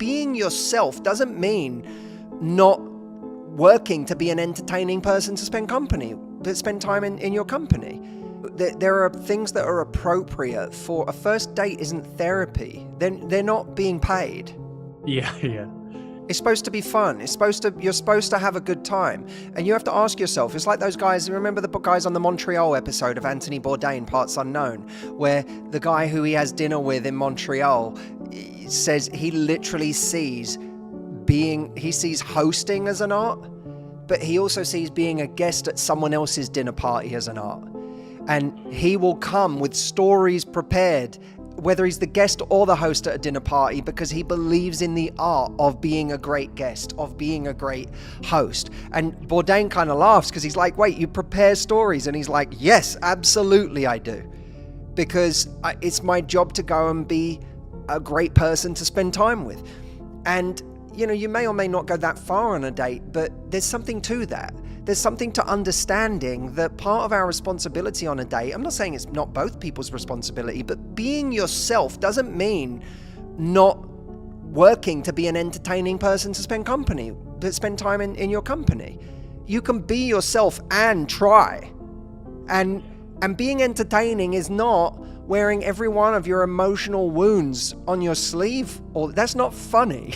being yourself doesn't mean not working to be an entertaining person to spend time in your company. There are things that are appropriate for a first date. Isn't therapy. They're not being paid. Yeah. It's supposed to be fun. You're supposed to have a good time. And you have to ask yourself, it's like those guys, remember the guys on the Montreal episode of Anthony Bourdain, Parts Unknown, where the guy who he has dinner with in Montreal says he literally sees hosting as an art, but he also sees being a guest at someone else's dinner party as an art. And he will come with stories prepared, whether he's the guest or the host at a dinner party, because he believes in the art of being a great guest, of being a great host. And Bourdain kind of laughs because he's like, wait, you prepare stories? And he's like, yes, absolutely I do. Because it's my job to go and be a great person to spend time with. And, you may or may not go that far on a date, but there's something to that. There's something to understanding that part of our responsibility on a date, I'm not saying it's not both people's responsibility, but being yourself doesn't mean not working to be an entertaining person to spend time in your company. You can be yourself and try. And being entertaining is not wearing every one of your emotional wounds on your sleeve, or that's not funny.